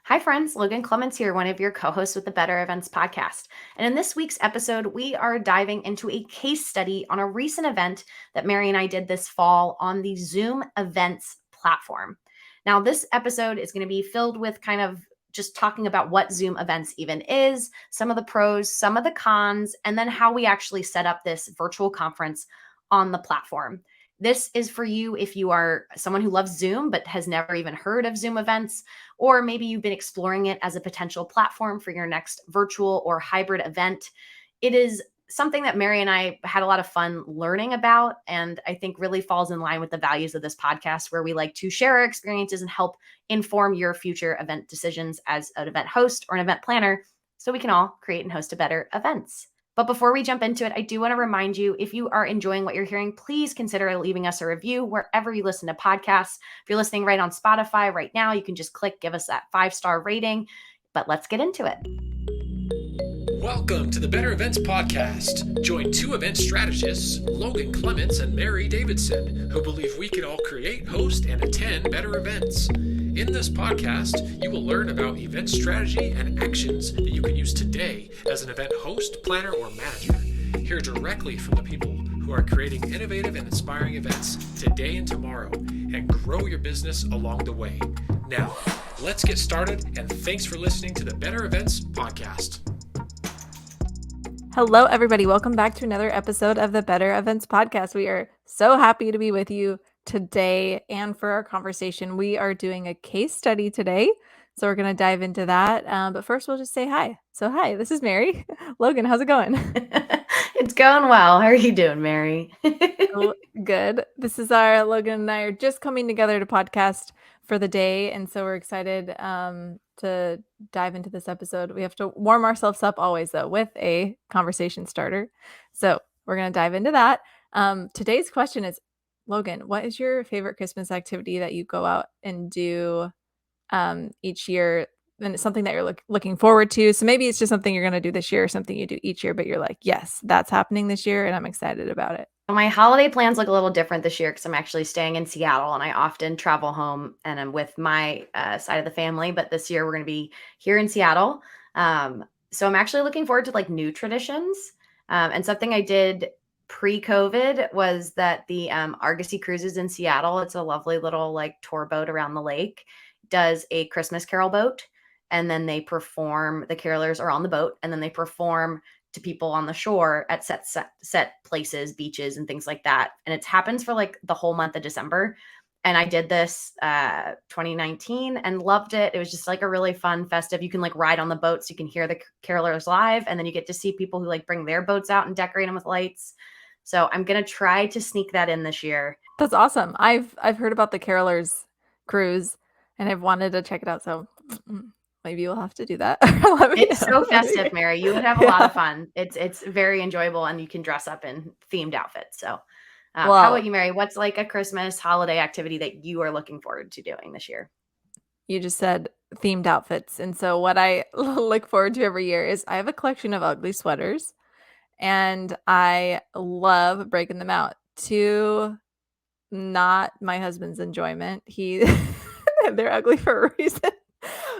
Hi, friends. Logan Clements here, one of your co hosts with the Better Events podcast. And in this week's episode, we are diving into a case study on a recent event that Mary and I did this fall on the Zoom Events platform. Now, this episode is going to be filled with kind of just talking about what Zoom Events even is, some of the pros, some of the cons, and then how we actually set up this virtual conference on the platform. This is for you if you are someone who loves Zoom but has never even heard of Zoom Events, or maybe you've been exploring it as a potential platform for your next virtual or hybrid event. It is something that Mary and I had a lot of fun learning about, and I think really falls in line with the values of this podcast, where we like to share our experiences and help inform your future event decisions as an event host or an event planner, so we can all create and host a better events. But before we jump into it, I do want to remind you, if you are enjoying what you're hearing, please consider leaving us a review wherever you listen to podcasts. If you're listening right on Spotify right now, you can just give us that 5-star rating. But let's get into it. Welcome to the Better Events Podcast. Join two event strategists, Logan Clements and Mary Davidson, who believe we can all create, host, and attend better events. In this podcast, you will learn about event strategy and actions that you can use today as an event host, planner, or manager. Hear directly from the people who are creating innovative and inspiring events today and tomorrow, and grow your business along the way. Now, let's get started, and thanks for listening to the Better Events Podcast. Hello, everybody. Welcome back to another episode of the Better Events Podcast. We are so happy to be with you today and for our conversation. We are doing a case study today, so we're going to dive into that. But first, we'll just say hi. So hi, this is Mary. Logan, how's it going? It's going well. How are you doing, Mary? Good. This is Logan and I are just coming together to podcast for the day, and so we're excited to dive into this episode. We have to warm ourselves up always, though, with a conversation starter. So we're going to dive into that. Today's question is, Logan, what is your favorite Christmas activity that you go out and do each year? And it's something that you're looking forward to. So maybe it's just something you're going to do this year or something you do each year, but you're like, yes, that's happening this year and I'm excited about it. My holiday plans look a little different this year because I'm actually staying in Seattle, and I often travel home and I'm with my side of the family. But this year we're going to be here in Seattle. So I'm actually looking forward to like new traditions. And something I did pre-COVID was that the Argosy Cruises in Seattle, it's a lovely little like tour boat around the lake, does a Christmas carol boat. And then they perform, the carolers are on the boat, and then they perform to people on the shore at set places, beaches and things like that. And it happens for like the whole month of December. And I did this 2019 and loved it. It was just like a really fun festive. You can like ride on the boats, you can hear the carolers live, and then you get to see people who like bring their boats out and decorate them with lights. So I'm gonna try to sneak that in this year. That's awesome. I've heard about the Carolers cruise and I've wanted to check it out. So maybe you'll have to do that. It's so festive, Mary. You would have a lot of fun. It's very enjoyable, and you can dress up in themed outfits. So how about you, Mary? What's like a Christmas holiday activity that you are looking forward to doing this year? You just said themed outfits. And so what I look forward to every year is I have a collection of ugly sweaters, and I love breaking them out to not my husband's enjoyment. They're ugly for a reason.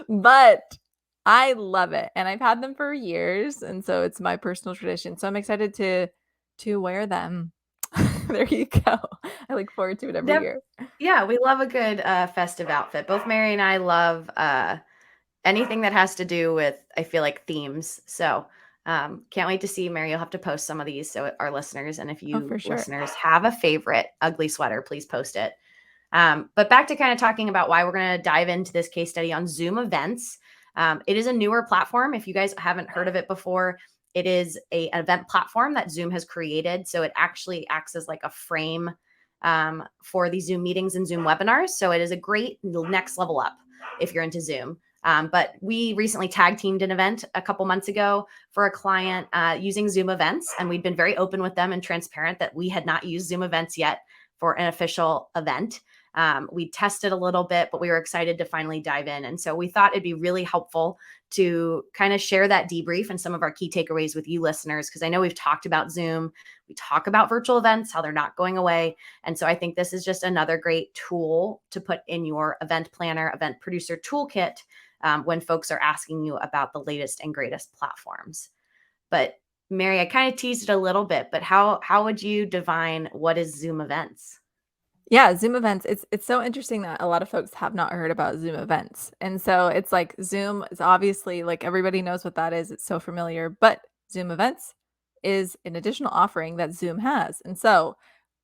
But I love it, and I've had them for years, and so it's my personal tradition. So I'm excited to wear them. There you go. I look forward to it every year. Yeah, we love a good festive outfit. Both Mary and I love anything that has to do with, I feel like, themes. So can't wait to see, Mary. You'll have to post some of these so our listeners, and if you listeners have a favorite ugly sweater, please post it. But back to kind of talking about why we're going to dive into this case study on Zoom Events. It is a newer platform. If you guys haven't heard of it before, it is an event platform that Zoom has created. So it actually acts as like a frame for the Zoom meetings and Zoom webinars. So it is a great next level up if you're into Zoom. But we recently tag teamed an event a couple months ago for a client using Zoom Events. And we'd been very open with them and transparent that we had not used Zoom Events yet for an official event. We tested a little bit, but we were excited to finally dive in. And so we thought it'd be really helpful to kind of share that debrief and some of our key takeaways with you listeners, because I know we've talked about Zoom, we talk about virtual events, how they're not going away. And so I think this is just another great tool to put in your event planner, event producer toolkit when folks are asking you about the latest and greatest platforms. But Mary, I kind of teased it a little bit, but how would you define what is Zoom events? Yeah, Zoom events. It's so interesting that a lot of folks have not heard about Zoom events. And so it's like Zoom is obviously like everybody knows what that is. It's so familiar, but Zoom events is an additional offering that Zoom has. And so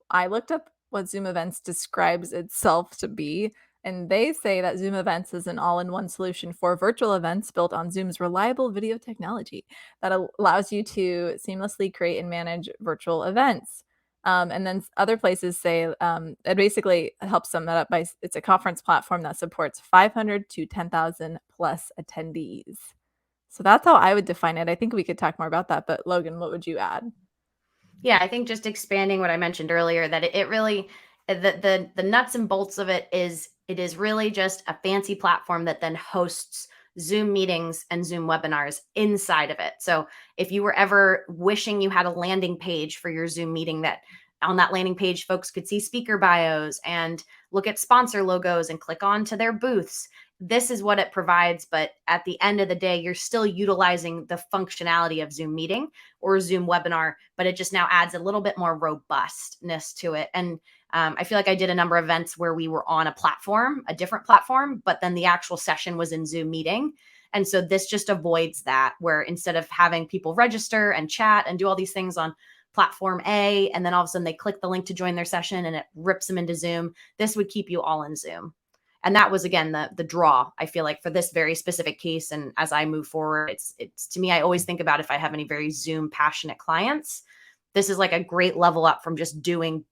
I looked up what Zoom Events describes itself to be, and they say that Zoom Events is an all-in-one solution for virtual events built on Zoom's reliable video technology that allows you to seamlessly create and manage virtual events. And then other places say it basically helps sum that up by it's a conference platform that supports 500 to 10,000 plus attendees. So that's how I would define it. I think we could talk more about that, but Logan, what would you add? Yeah, I think just expanding what I mentioned earlier, that it really the nuts and bolts of it is really just a fancy platform that then hosts Zoom meetings and Zoom webinars inside of it. So if you were ever wishing you had a landing page for your Zoom meeting, that on that landing page folks could see speaker bios and look at sponsor logos and click on to their booths, this is what it provides. But at the end of the day, you're still utilizing the functionality of Zoom meeting or Zoom webinar, but it just now adds a little bit more robustness to it. And I feel like I did a number of events where we were on a platform, a different platform, but then the actual session was in Zoom meeting. And so this just avoids that, where instead of having people register and chat and do all these things on platform A, and then all of a sudden they click the link to join their session and it rips them into Zoom, this would keep you all in Zoom. And that was, again, the draw, I feel like, for this very specific case. And as I move forward, it's to me, I always think about if I have any very Zoom passionate clients, this is like a great level up from just doing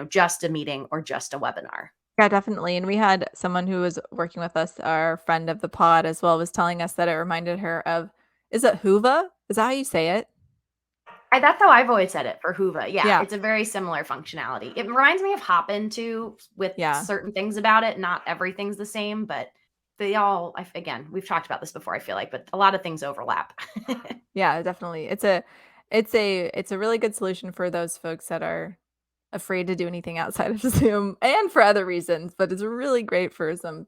just a meeting or just a webinar. Yeah, definitely. And we had someone who was working with us, our friend of the pod as well, was telling us that it reminded her of, is it Hoova? Is that how you say it? That's how I've always said it for Hoova. Yeah, Yeah. it's a very similar functionality. It reminds me of Hopin too, with Yeah. certain things about it. Not everything's the same, but they all, again, we've talked about this before, I feel like, but a lot of things overlap. Yeah, definitely. It's a really good solution for those folks that are afraid to do anything outside of Zoom and for other reasons, but it's really great for some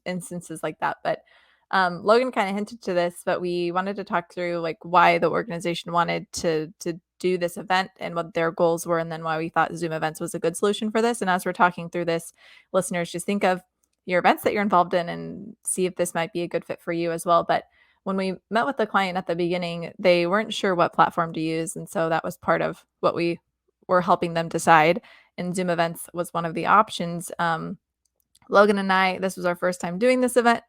instances like that. But Logan kind of hinted to this, but we wanted to talk through like why the organization wanted to do this event and what their goals were, and then why we thought Zoom events was a good solution for this. And as we're talking through this, listeners, just think of your events that you're involved in and see if this might be a good fit for you as well. But when we met with the client at the beginning, they weren't sure what platform to use. And so that was part of what we were helping them decide. And Zoom events was one of the options. Logan and I, this was our first time doing this event,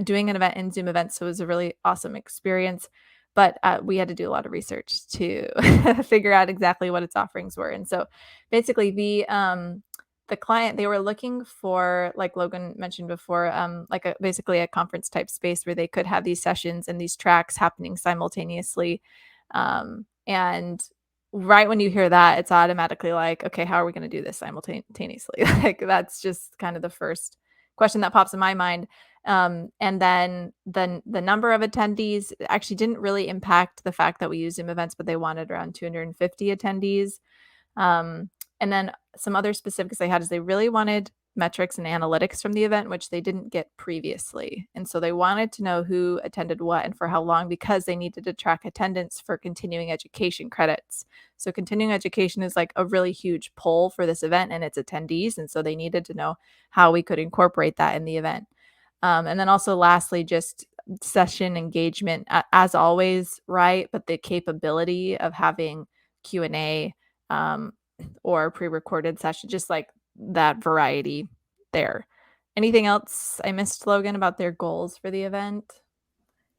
doing an event in Zoom events. So it was a really awesome experience. But we had to do a lot of research to figure out exactly what its offerings were. And so basically the client, they were looking for, like Logan mentioned before, like basically a conference type space where they could have these sessions and these tracks happening simultaneously. And right when you hear that, it's automatically like, okay, how are we going to do this simultaneously? Like that's just kind of the first question that pops in my mind. And then the number of attendees actually didn't really impact the fact that we use Zoom events, but they wanted around 250 attendees. And then some other specifics they had is they really wanted metrics and analytics from the event, which they didn't get previously. And so they wanted to know who attended what and for how long, because they needed to track attendance for continuing education credits. So continuing education is like a really huge pull for this event and its attendees. And so they needed to know how we could incorporate that in the event. And then also lastly, just session engagement, as always, right? But the capability of having Q&A or pre-recorded session, just like that variety there. Anything else I missed, Logan, about their goals for the event?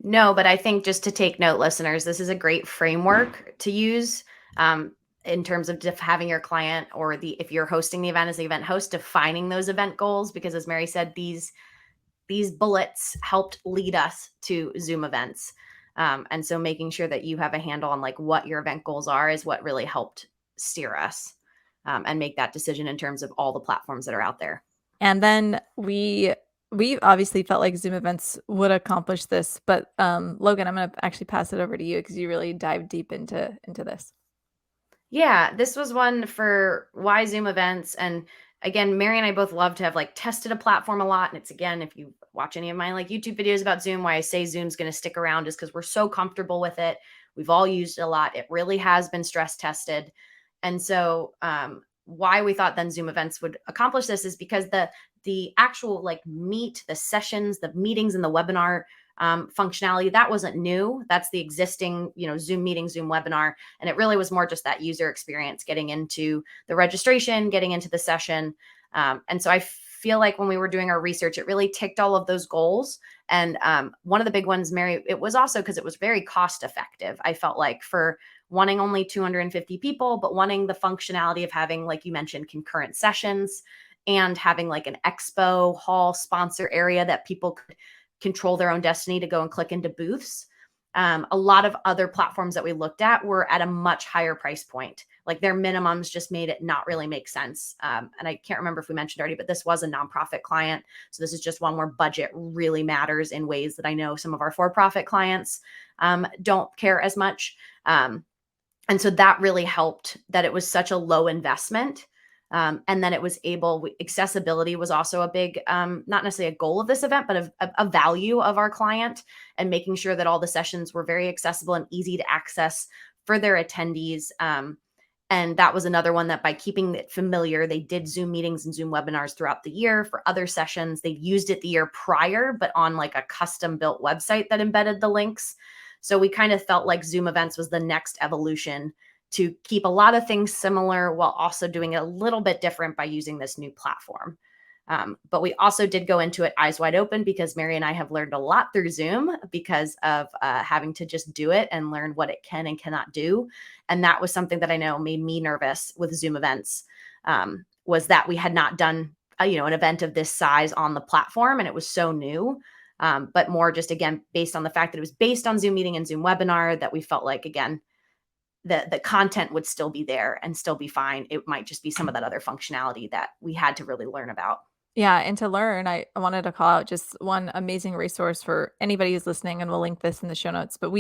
No, but I think just to take note, listeners, this is a great framework to use in terms of having your client, or if you're hosting the event as the event host, defining those event goals, because as Mary said, these bullets helped lead us to Zoom events. And so making sure that you have a handle on like what your event goals are is what really helped steer us and make that decision in terms of all the platforms that are out there. And then we obviously felt like Zoom events would accomplish this, but Logan, I'm going to actually pass it over to you because you really dive deep into this. Yeah, this was one for why Zoom events. And again, Mary and I both love to have like tested a platform a lot. And it's, again, if you watch any of my like YouTube videos about Zoom, why I say Zoom's going to stick around is because we're so comfortable with it. We've all used it a lot. It really has been stress tested. And so why we thought then Zoom events would accomplish this is because the actual like the sessions, the meetings and the webinar functionality, that wasn't new. That's the existing, Zoom meeting, Zoom webinar. And it really was more just that user experience, getting into the registration, getting into the session. And so I feel like when we were doing our research, it really ticked all of those goals. And one of the big ones, Mary, it was also because it was very cost effective. I felt like for wanting only 250 people, but wanting the functionality of having, like you mentioned, concurrent sessions and having like an expo hall sponsor area that people could control their own destiny to go and click into booths. A lot of other platforms that we looked at were at a much higher price point. Like their minimums just made it not really make sense. And I can't remember if we mentioned already, but this was a nonprofit client. So this is just one where budget really matters in ways that I know some of our for-profit clients don't care as much. And so that really helped that it was such a low investment. And then it was accessibility was also a big, not necessarily a goal of this event, but a value of our client, and making sure that all the sessions were very accessible and easy to access for their attendees. And that was another one that by keeping it familiar, they did Zoom meetings and Zoom webinars throughout the year for other sessions. They've used it the year prior, but on like a custom built website that embedded the links. So we kind of felt like Zoom events was the next evolution to keep a lot of things similar while also doing it a little bit different by using this new platform. But we also did go into it eyes wide open because Mary and I have learned a lot through Zoom because of having to just do it and learn what it can and cannot do. And that was something that I know made me nervous with Zoom events, was that we had not done an event of this size on the platform, and it was so new. But more just, again, based on the fact that it was based on Zoom meeting and Zoom webinar, that we felt like, again, the content would still be there and still be fine. It might just be some of that other functionality that we had to really learn about. Yeah, and to learn, I wanted to call out just one amazing resource for anybody who's listening, and we'll link this in the show notes. But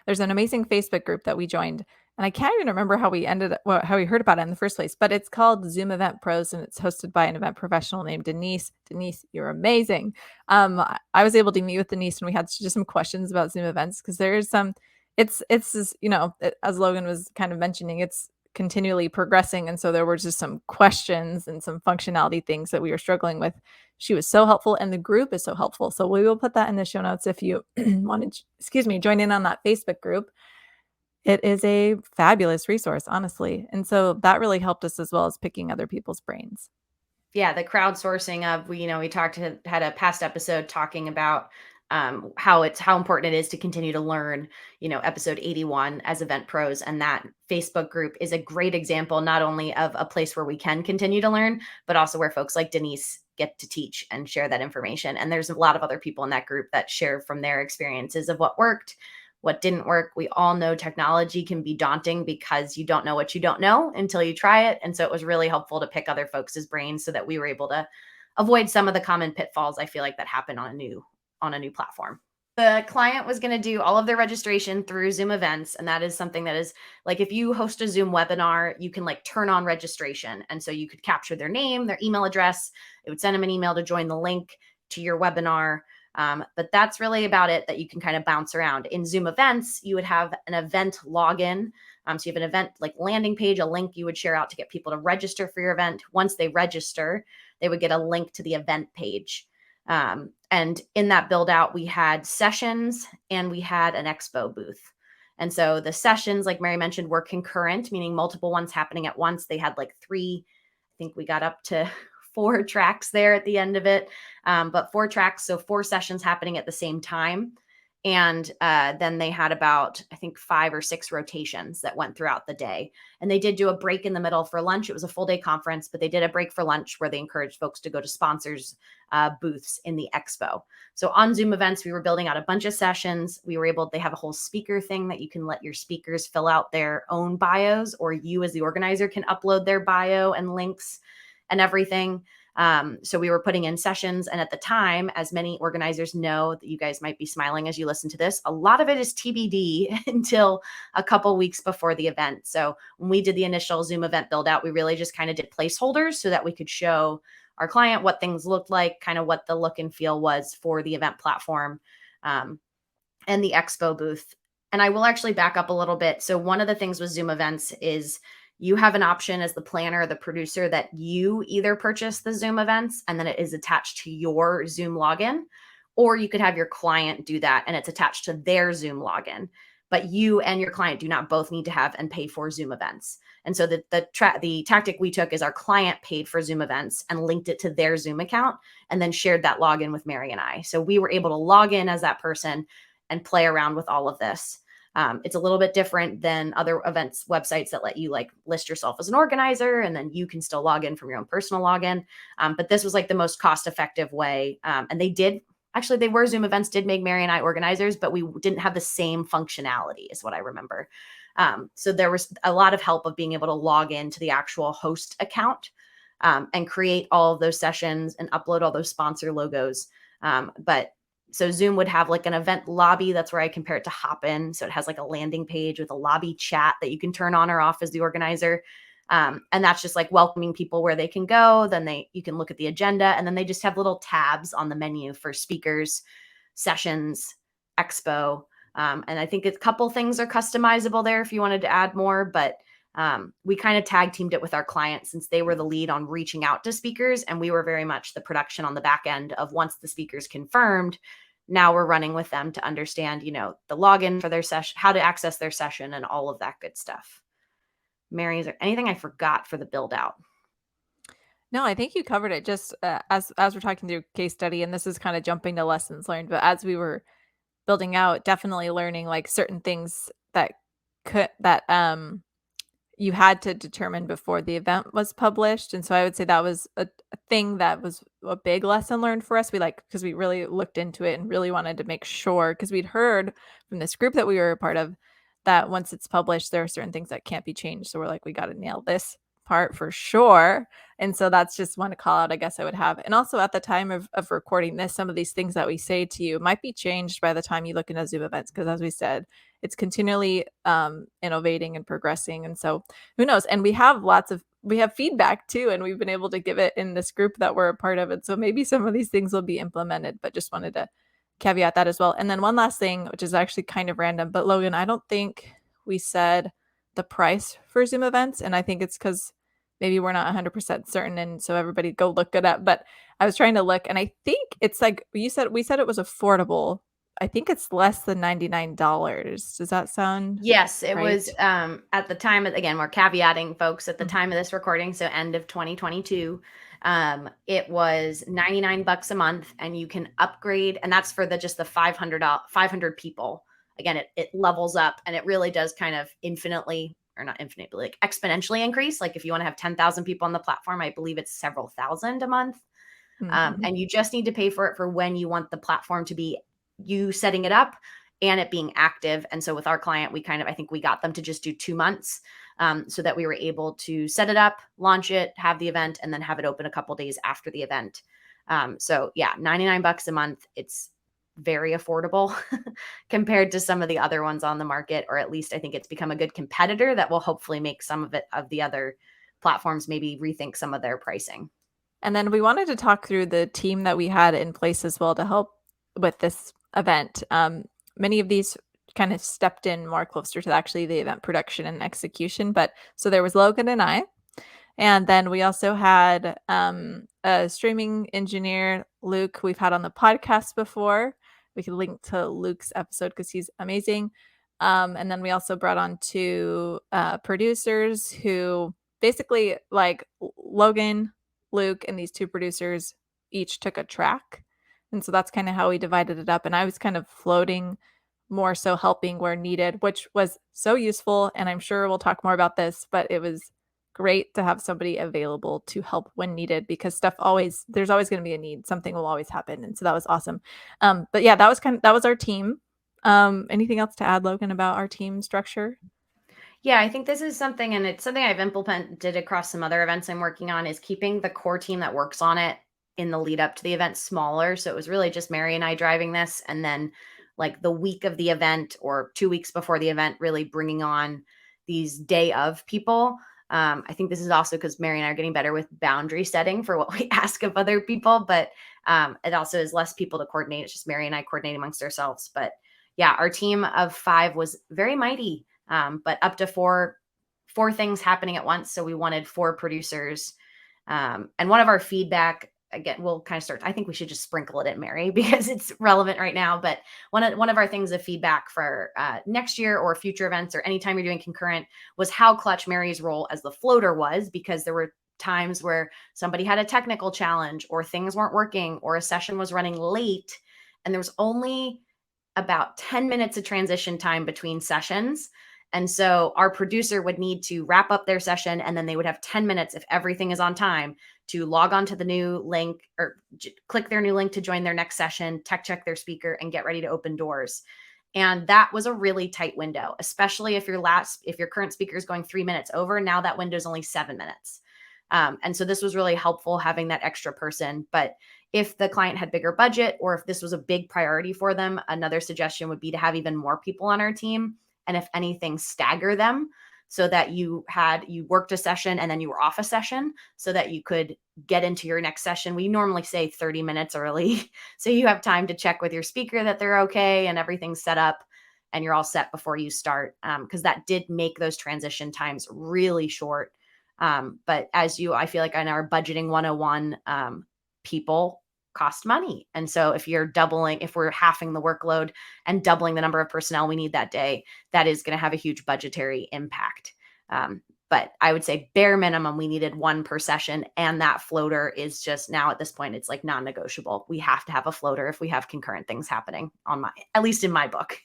there's an amazing Facebook group that we joined, and I can't even remember how we how we heard about it in the first place. But it's called Zoom Event Pros, and it's hosted by an event professional named Denise. Denise, you're amazing. I was able to meet with Denise, and we had just some questions about Zoom events because there's some. It's just, as Logan was kind of mentioning, it's continually progressing. And so there were just some questions and some functionality things that we were struggling with. She was so helpful, and the group is so helpful. So we will put that in the show notes if you want to, join in on that Facebook group. It is a fabulous resource, honestly. And so that really helped us as well as picking other people's brains. Yeah, the crowdsourcing of, we had a past episode talking about how important it is to continue to learn, episode 81 as event pros. And that Facebook group is a great example, not only of a place where we can continue to learn, but also where folks like Denise get to teach and share that information. And there's a lot of other people in that group that share from their experiences of what worked, what didn't work. We all know technology can be daunting because you don't know what you don't know until you try it. And so it was really helpful to pick other folks' brains so that we were able to avoid some of the common pitfalls I feel like that happen on a new platform. The client was going to do all of their registration through Zoom events. And that is something that is like, if you host a Zoom webinar, you can like turn on registration. And so you could capture their name, their email address. It would send them an email to join the link to your webinar. But that's really about it, that you can kind of bounce around. In Zoom events, you would have an event login. So you have an event like landing page, a link you would share out to get people to register for your event. Once they register, they would get a link to the event page. And in that build out, we had sessions and we had an expo booth. And so the sessions, like Mary mentioned, were concurrent, meaning multiple ones happening at once. They had like 3, I think we got up to 4 tracks there at the end of it, but 4 tracks. So 4 sessions happening at the same time. And then they had about, I think, 5 or 6 rotations that went throughout the day. And they did do a break in the middle for lunch. It was a full day conference, but they did a break for lunch where they encouraged folks to go to sponsors' booths in the expo. So on Zoom events, we were building out a bunch of sessions. They have a whole speaker thing that you can let your speakers fill out their own bios, or you as the organizer can upload their bio and links and everything. So we were putting in sessions. And at the time, as many organizers know, that you guys might be smiling as you listen to this, a lot of it is TBD until a couple weeks before the event. So when we did the initial Zoom event build out, we really just kind of did placeholders so that we could show our client what things looked like, kind of what the look and feel was for the event platform and the expo booth. And I will actually back up a little bit. So one of the things with Zoom events is you have an option as the planner or the producer that you either purchase the Zoom events and then it is attached to your Zoom login, or you could have your client do that and it's attached to their Zoom login. But you and your client do not both need to have and pay for Zoom events. And so the tactic we took is our client paid for Zoom events and linked it to their Zoom account and then shared that login with Mary and I. So we were able to log in as that person and play around with all of this. It's a little bit different than other events websites that let you like list yourself as an organizer and then you can still log in from your own personal login. But this was like the most cost-effective way. And they were Zoom events, did make Mary and I organizers, but we didn't have the same functionality is what I remember. So there was a lot of help of being able to log into the actual host account and create all of those sessions and upload all those sponsor logos. So Zoom would have like an event lobby. That's where I compare it to Hopin. So it has like a landing page with a lobby chat that you can turn on or off as the organizer. And that's just like welcoming people where they can go. Then you can look at the agenda and then they just have little tabs on the menu for speakers, sessions, expo. And I think a couple things are customizable there if you wanted to add more, but we kind of tag teamed it with our clients since they were the lead on reaching out to speakers. And we were very much the production on the back end of once the speakers confirmed. Now we're running with them to understand, the login for their session, how to access their session and all of that good stuff. Mary, is there anything I forgot for the build out? No, I think you covered it just as we're talking through case study, and this is kind of jumping to lessons learned, but as we were building out, definitely learning like certain things that you had to determine before the event was published. And so I would say that was a thing that was a big lesson learned for us. Because we really looked into it and really wanted to make sure, because we'd heard from this group that we were a part of that once it's published, there are certain things that can't be changed. So we're like, we got to nail this part for sure. And so that's just one call out I guess I would have. And also at the time of recording this, some of these things that we say to you might be changed by the time you look into Zoom events, because as we said, it's continually innovating and progressing. And so who knows? And we have feedback too, and we've been able to give it in this group that we're a part of. And so maybe some of these things will be implemented, but just wanted to caveat that as well. And then one last thing, which is actually kind of random, but Logan, I don't think we said the price for Zoom events. And I think it's because maybe we're not 100% certain. And so everybody go look it up. But I was trying to look, and I think it's like we said it was affordable. I think it's less than $99. Does that sound Yes, it right? was at the time, again, we're caveating folks at the time of this recording. So end of 2022, it was $99 a month and you can upgrade. And that's for just the 500 people. Again, it levels up and it really does kind of infinitely, or not infinitely, like exponentially increase. Like if you want to have 10,000 people on the platform, I believe it's several thousand a month. And you just need to pay for it for when you want the platform to be you setting it up and it being active. And so with our client, I think we got them to just do 2 months so that we were able to set it up, launch it, have the event, and then have it open a couple days after the event. So yeah, $99 a month. It's very affordable compared to some of the other ones on the market, or at least I think it's become a good competitor that will hopefully make some of the other platforms maybe rethink some of their pricing. And then we wanted to talk through the team that we had in place as well to help with this event. Many of these kind of stepped in more closer to actually the event production and execution. But so there was Logan and I. And then we also had a streaming engineer, Luke, we've had on the podcast before. We can link to Luke's episode because he's amazing. And then we also brought on 2 producers who basically, like Logan, Luke, and these 2 producers each took a track. And so that's kind of how we divided it up. And I was kind of floating, more so helping where needed, which was so useful. And I'm sure we'll talk more about this, but it was great to have somebody available to help when needed, because there's always going to be a need. Something will always happen. And so that was awesome. But yeah, that was our team. Anything else to add, Logan, about our team structure? Yeah, I think this is something, and it's something I've implemented across some other events I'm working on, is keeping the core team that works on it in the lead up to the event smaller. So it was really just Mary and I driving this. And then, like, the week of the event or 2 weeks before the event, really bringing on these day of people. I think this is also because Mary and I are getting better with boundary setting for what we ask of other people, but it also is less people to coordinate. It's just Mary and I coordinating amongst ourselves. But yeah, our team of 5 was very mighty, but up to four things happening at once. So we wanted 4 producers. And one of our feedback, again, we'll kind of start. I think we should just sprinkle it in, Mary, because it's relevant right now. But one of our things of feedback for next year or future events or anytime you're doing concurrent was how clutch Mary's role as the floater was, because there were times where somebody had a technical challenge or things weren't working or a session was running late, and there was only about 10 minutes of transition time between sessions. And so our producer would need to wrap up their session, and then they would have 10 minutes, if everything is on time, to log on to the new link or click their new link to join their next session, tech check their speaker, and get ready to open doors. And that was a really tight window, especially if your current speaker is going 3 minutes over. Now that window is only 7 minutes. And so this was really helpful having that extra person. But if the client had bigger budget, or if this was a big priority for them, another suggestion would be to have even more people on our team. And if anything, stagger them so that you worked a session and then you were off a session so that you could get into your next session. We normally say 30 minutes early. So you have time to check with your speaker that they're okay and everything's set up and you're all set before you start. Because that did make those transition times really short. But I feel like in our budgeting 101, people cost money. And so if we're halving the workload and doubling the number of personnel we need that day, that is going to have a huge budgetary impact. But I would say bare minimum, we needed 1 per session. And that floater is just now at this point, it's like non-negotiable. We have to have a floater if we have concurrent things happening at least in my book.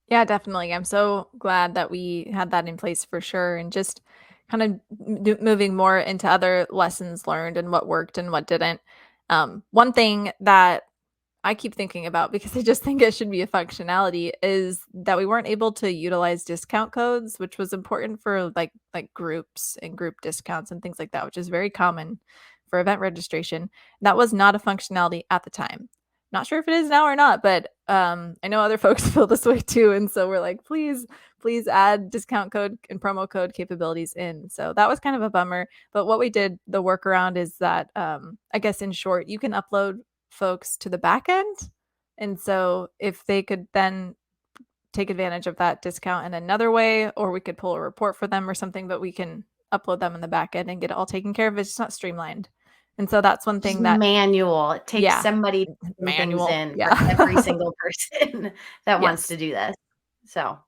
Yeah, definitely. I'm so glad that we had that in place for sure. And just kind of moving more into other lessons learned and what worked and what didn't. One thing that I keep thinking about, because I just think it should be a functionality, is that we weren't able to utilize discount codes, which was important for like groups and group discounts and things like that, which is very common for event registration. That was not a functionality at the time. Not sure if it is now or not, but I know other folks feel this way too. And so we're like, please add discount code and promo code capabilities in. So that was kind of a bummer. But what we did, the workaround is that, I guess in short, you can upload folks to the back end. And so if they could then take advantage of that discount in another way, or we could pull a report for them or something, but we can upload them in the back end and get it all taken care of. It's just not streamlined. And so that's one Just thing that, manual. It takes yeah, somebody putting things manual. in for Yeah. every single person that wants Yes. to do this. So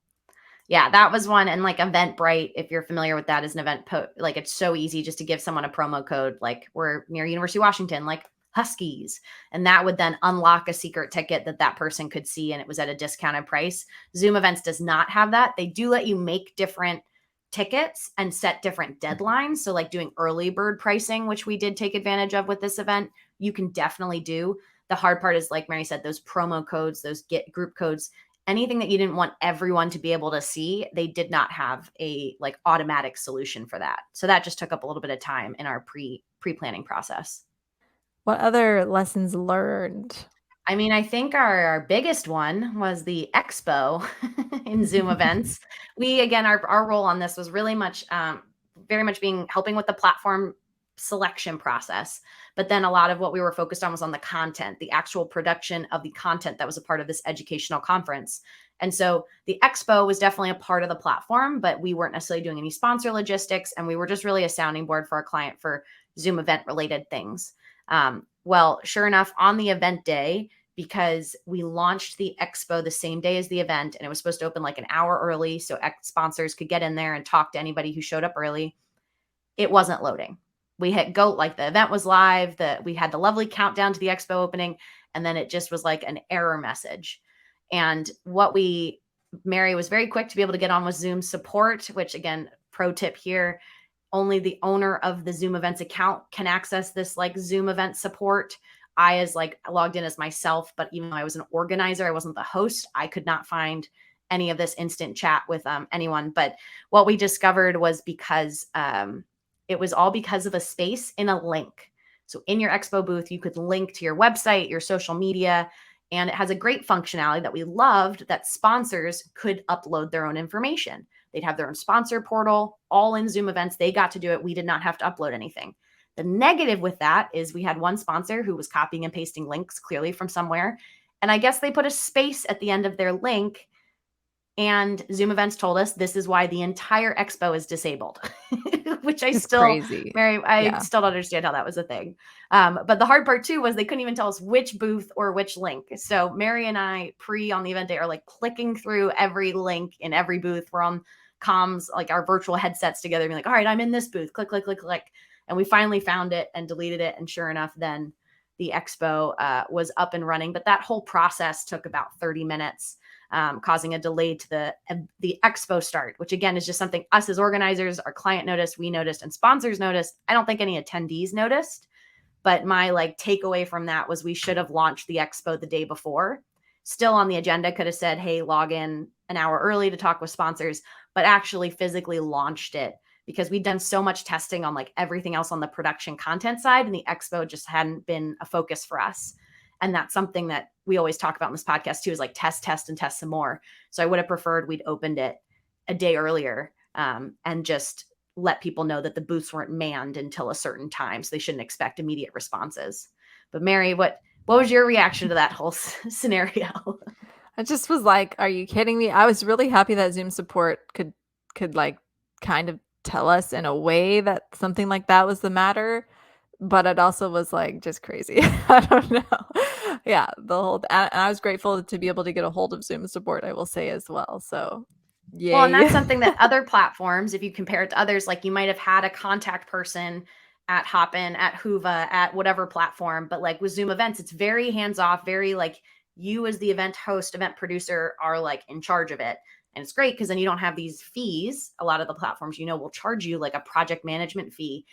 yeah, that was one. And like Eventbrite, if you're familiar with that as an like it's so easy just to give someone a promo code. Like we're near University of Washington, like Huskies. And that would then unlock a secret ticket that person could see. And it was at a discounted price. Zoom Events does not have that. They do let you make different tickets and set different deadlines. So like doing early bird pricing, which we did take advantage of with this event, you can definitely do. The hard part is, like Mary said, those promo codes, those get group codes, anything that you didn't want everyone to be able to see, they did not have a like automatic solution for that. So that just took up a little bit of time in our pre-planning process. What other lessons learned? I mean, I think our biggest one was the expo in Zoom events. Again, our role on this was really much, very much helping with the platform selection process. But then a lot of what we were focused on was on the content, the actual production of the content that was a part of this educational conference. And so the expo was definitely a part of the platform, but we weren't necessarily doing any sponsor logistics. And we were just really a sounding board for our client for Zoom event related things. Well, sure enough, on the event day, because we launched the expo the same day as the event, and it was supposed to open like an hour early so sponsors could get in there and talk to anybody who showed up early, it wasn't loading. We had the event was live, we had the lovely countdown to the expo opening, and then it just was like an error message. And Mary was very quick to be able to get on with Zoom support, which again, pro tip here, only the owner of the Zoom events account can access this like Zoom event support. I logged in as myself, but even though I was an organizer, I wasn't the host. I could not find any of this instant chat with anyone. But what we discovered was because it was all because of a space in a link. So in your expo booth, you could link to your website, your social media, and it has a great functionality that we loved, that sponsors could upload their own information. They'd have their own sponsor portal, all in Zoom events. They got to do it. We did not have to upload anything. The negative with that is we had one sponsor who was copying and pasting links clearly from somewhere. And I guess they put a space at the end of their link. And Zoom events told us this is why the entire expo is disabled, which It's crazy. Mary, I Yeah. still don't understand how that was a thing. But the hard part too was they couldn't even tell us which booth or which link. So Mary and I on the event day are like clicking through every link in every booth. We're on comms, like our virtual headsets together, being like, all right, I'm in this booth, click, click, click, click. And we finally found it and deleted it. And sure enough, then the expo was up and running. But that whole process took about 30 minutes. Causing a delay to the expo start, which again is just something us as organizers, our client noticed, we noticed, and sponsors noticed. I don't think any attendees noticed, but my like takeaway from that was we should have launched the expo the day before. Still on the agenda, could have said, hey, log in an hour early to talk with sponsors, but actually physically launched it because we'd done so much testing on like everything else on the production content side, and the expo just hadn't been a focus for us. And that's something that we always talk about in this podcast too, is like test, and test some more. So I would have preferred we'd opened it a day earlier and just let people know that the booths weren't manned until a certain time. So they shouldn't expect immediate responses. But Mary, what was your reaction to that whole scenario? I just was like, are you kidding me? I was really happy that Zoom support could like kind of tell us in a way that something like that was the matter. But it also was like just crazy. I don't know. Yeah, and I was grateful to be able to get a hold of Zoom support, I will say as well. So, yay. Well, and that's something that other platforms, if you compare it to others, like you might have had a contact person at Hopin, at Hoova, at whatever platform, but like with Zoom events, it's very hands off, very like you as the event host, event producer are like in charge of it. And it's great because then you don't have these fees. A lot of the platforms, will charge you like a project management fee.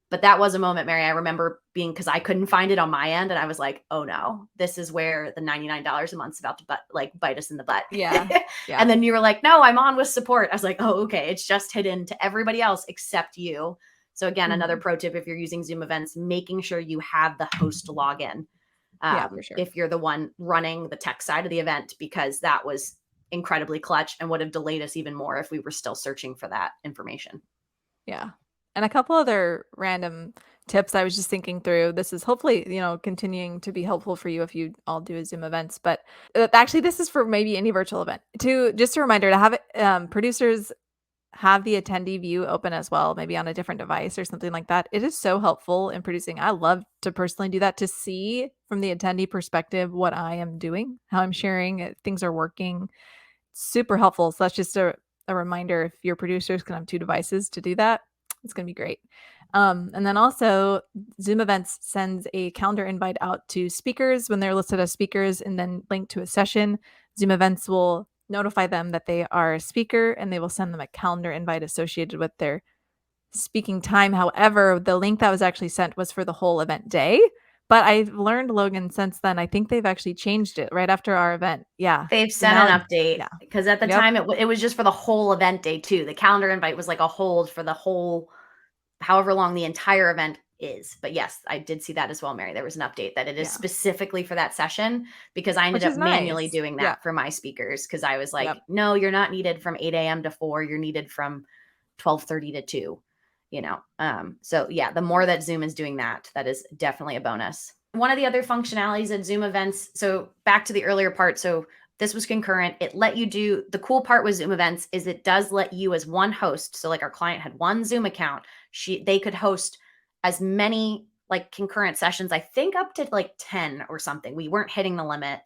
But that was a moment, Mary, I remember being, because I couldn't find it on my end. And I was like, oh no, this is where the $99 a month is about to bite us in the butt. Yeah. And then you were like, no, I'm on with support. I was like, oh, okay. It's just hidden to everybody else except you. So again, another pro tip, if you're using Zoom events, making sure you have the host login. For sure. If you're the one running the tech side of the event, because that was incredibly clutch and would have delayed us even more if we were still searching for that information. Yeah. And a couple other random tips I was just thinking through. This is hopefully, continuing to be helpful for you if you all do Zoom events. But actually, this is for maybe any virtual event. Just a reminder to have producers have the attendee view open as well, maybe on a different device or something like that. It is so helpful in producing. I love to personally do that, to see from the attendee perspective what I am doing, how I'm sharing, things are working. Super helpful. So that's just a reminder, if your producers can have two devices to do that, it's going to be great. And then also Zoom events sends a calendar invite out to speakers when they're listed as speakers and then linked to a session. Zoom events will notify them that they are a speaker and they will send them a calendar invite associated with their speaking time. However, the link that was actually sent was for the whole event day. But I've learned, Logan, since then, I think they've actually changed it right after our event. Yeah. They've sent an update because at the time it was just for the whole event day too. The calendar invite was like a hold for the whole, however long the entire event is. But yes, I did see that as well, Mary. There was an update that it is specifically for that session, because I ended up manually doing that for my speakers, because I was like, no, you're not needed from 8 a.m. to 4. You're needed from 12:30 to 2. So yeah, the more that Zoom is doing that is definitely a bonus. One of the other functionalities at Zoom events, so back to the earlier part, so this was concurrent. It let you do, the cool part with Zoom events is it does let you as one host. So like our client had one Zoom account, they could host as many like concurrent sessions, I think up to like 10 or something. We weren't hitting the limit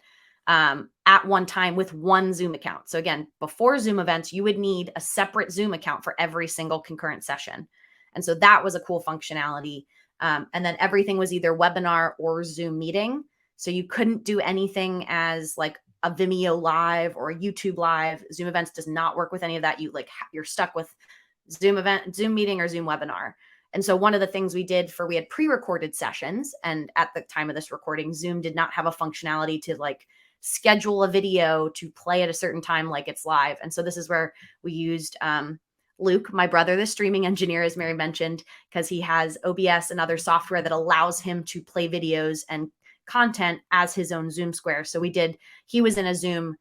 at one time with one Zoom account. So again, before Zoom events, you would need a separate Zoom account for every single concurrent session. And so that was a cool functionality. And then everything was either webinar or Zoom meeting. So you couldn't do anything as like a Vimeo live or a YouTube live. Zoom events does not work with any of that. You're stuck with Zoom event, Zoom meeting, or Zoom webinar. And so one of the things we had pre-recorded sessions. And at the time of this recording, Zoom did not have a functionality to like schedule a video to play at a certain time like it's live. And so this is where we used Luke, my brother, the streaming engineer, as Mary mentioned, because he has OBS and other software that allows him to play videos and content as his own Zoom square. So he was in a Zoom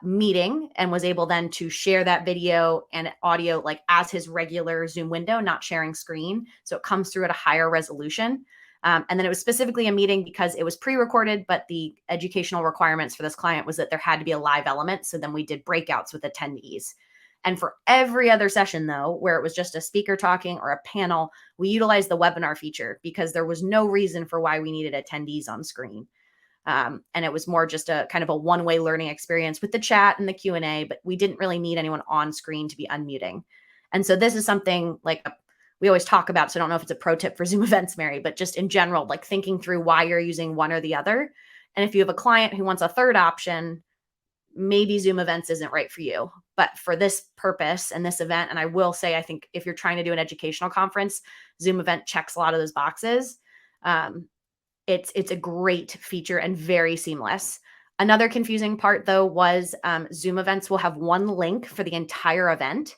meeting and was able then to share that video and audio like as his regular Zoom window, not sharing screen. So it comes through at a higher resolution. And then it was specifically a meeting because it was pre-recorded, but the educational requirements for this client was that there had to be a live element. So then we did breakouts with attendees. And for every other session, though, where it was just a speaker talking or a panel, we utilized the webinar feature because there was no reason for why we needed attendees on screen. And it was more just a kind of a one-way learning experience with the chat and the Q&A, but we didn't really need anyone on screen to be unmuting. And so this is something like we always talk about, so I don't know if it's a pro tip for Zoom events, Mary, but just in general, like thinking through why you're using one or the other. And if you have a client who wants a third option, maybe Zoom events isn't right for you. But for this purpose and this event, and I will say, I think if you're trying to do an educational conference, Zoom event checks a lot of those boxes. It's a great feature and very seamless. Another confusing part, though, was Zoom events will have one link for the entire event.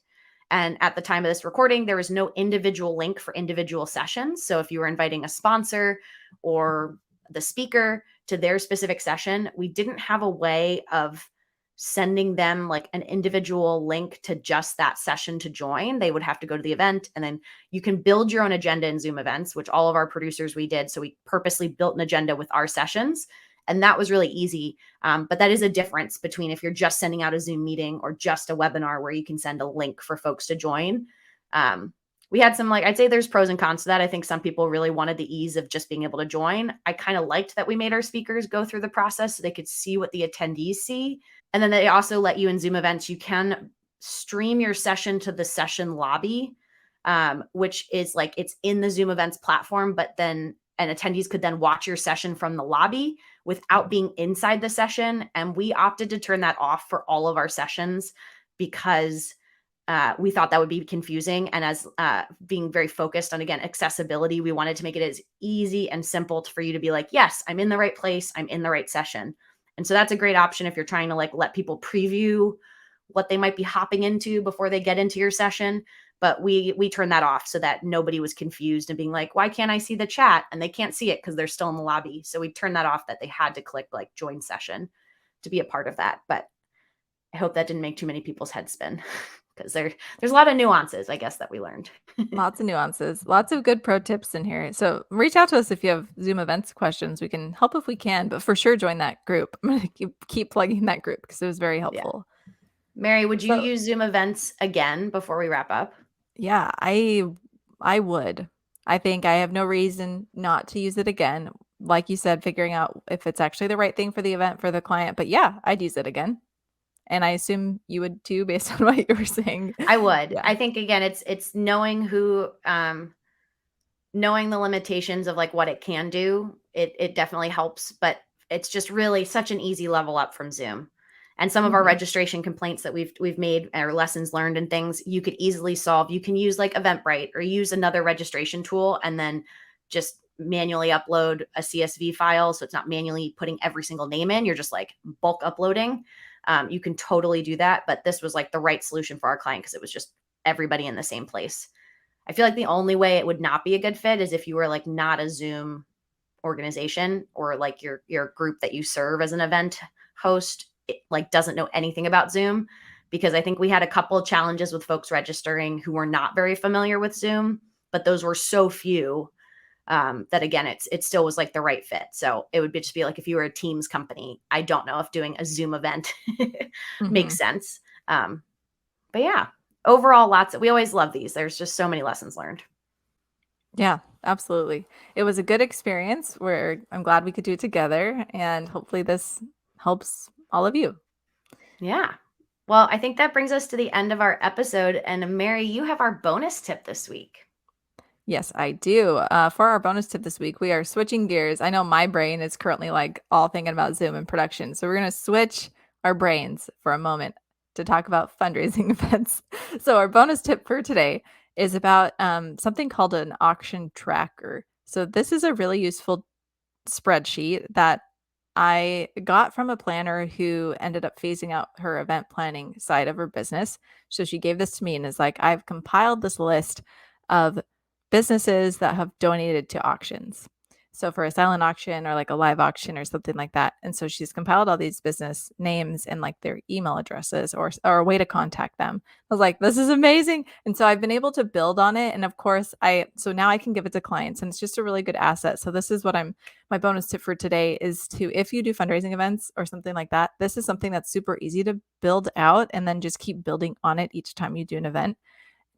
And at the time of this recording, there was no individual link for individual sessions. So if you were inviting a sponsor or the speaker to their specific session, we didn't have a way of sending them like an individual link to just that session to join. They would have to go to the event, and then you can build your own agenda in Zoom events, which all of our producers, we did. So we purposely built an agenda with our sessions, and that was really easy. But that is a difference between if you're just sending out a Zoom meeting or just a webinar where you can send a link for folks to join. We had some, like, I'd say there's pros and cons to that. I think some people really wanted the ease of just being able to join. I kind of liked that we made our speakers go through the process so they could see what the attendees see. And then they also let you in Zoom events, you can stream your session to the session lobby, which is like, it's in the Zoom events platform, but then, and attendees could then watch your session from the lobby without being inside the session. And we opted to turn that off for all of our sessions because we thought that would be confusing. And as being very focused on, again, accessibility, we wanted to make it as easy and simple for you to be like, yes, I'm in the right place. I'm in the right session. And so that's a great option if you're trying to like let people preview what they might be hopping into before they get into your session. But we turned that off so that nobody was confused and being like, why can't I see the chat? And they can't see it because they're still in the lobby. So we turned that off, that they had to click like join session to be a part of that. But I hope that didn't make too many people's heads spin because there's a lot of nuances, I guess, that we learned. Lots of nuances, lots of good pro tips in here. So reach out to us if you have Zoom events questions. We can help if we can, but for sure join that group. I'm going to keep plugging that group because it was very helpful. Yeah. Mary, would you use Zoom events again before we wrap up? Yeah, I would. I think I have no reason not to use it again. Like you said, figuring out if it's actually the right thing for the event for the client. But yeah, I'd use it again. And I assume you would too, based on what you were saying. I would. Yeah. I think, again, it's knowing knowing the limitations of like what it can do. It definitely helps, but it's just really such an easy level up from Zoom. And some of our registration complaints that we've made, or lessons learned and things, you could easily solve. You can use like Eventbrite or use another registration tool and then just manually upload a CSV file. So it's not manually putting every single name in. You're just like bulk uploading. You can totally do that. But this was like the right solution for our client because it was just everybody in the same place. I feel like the only way it would not be a good fit is if you were like not a Zoom organization, or like your group that you serve as an event host like doesn't know anything about Zoom, because I think we had a couple of challenges with folks registering who were not very familiar with Zoom, but those were so few that, again, it still was like the right fit. So it would just be like if you were a Teams company, I don't know if doing a Zoom event makes sense. But yeah, overall, we always love these. There's just so many lessons learned. Yeah, absolutely. It was a good experience where I'm glad we could do it together, and hopefully this helps all of you. Yeah. Well, I think that brings us to the end of our episode. And Mary, you have our bonus tip this week. Yes, I do. For our bonus tip this week, we are switching gears. I know my brain is currently like all thinking about Zoom and production. So we're going to switch our brains for a moment to talk about fundraising events. So our bonus tip for today is about something called an auction tracker. So this is a really useful spreadsheet that I got from a planner who ended up phasing out her event planning side of her business. So she gave this to me and is like, I've compiled this list of businesses that have donated to auctions. So for a silent auction or like a live auction or something like that. And so she's compiled all these business names and like their email addresses or a way to contact them. I was like, this is amazing. And so I've been able to build on it. And of course, so now I can give it to clients and it's just a really good asset. So this is what my bonus tip for today is to, if you do fundraising events or something like that, this is something that's super easy to build out and then just keep building on it each time you do an event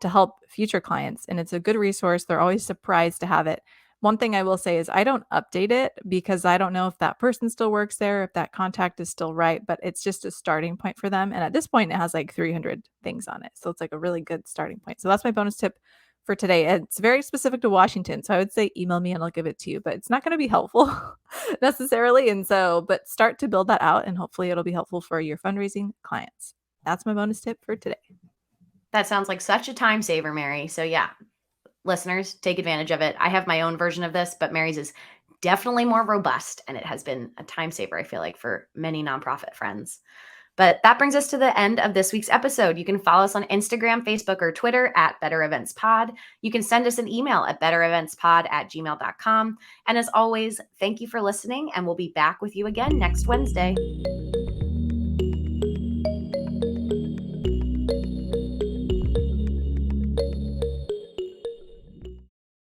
to help future clients. And it's a good resource. They're always surprised to have it. One thing I will say is I don't update it because I don't know if that person still works there, if that contact is still right, but it's just a starting point for them. And at this point, it has like 300 things on it. So it's like a really good starting point. So that's my bonus tip for today. It's very specific to Washington. So I would say email me and I'll give it to you, but it's not going to be helpful necessarily. And so, but start to build that out and hopefully it'll be helpful for your fundraising clients. That's my bonus tip for today. That sounds like such a time saver, Mary. So yeah, listeners, take advantage of it. I have my own version of this, but Mary's is definitely more robust and it has been a time saver, I feel like, for many nonprofit friends. But that brings us to the end of this week's episode. You can follow us on Instagram, Facebook, or Twitter at Better Events Pod. You can send us an email at bettereventspod@gmail.com. And as always, thank you for listening, and we'll be back with you again next Wednesday.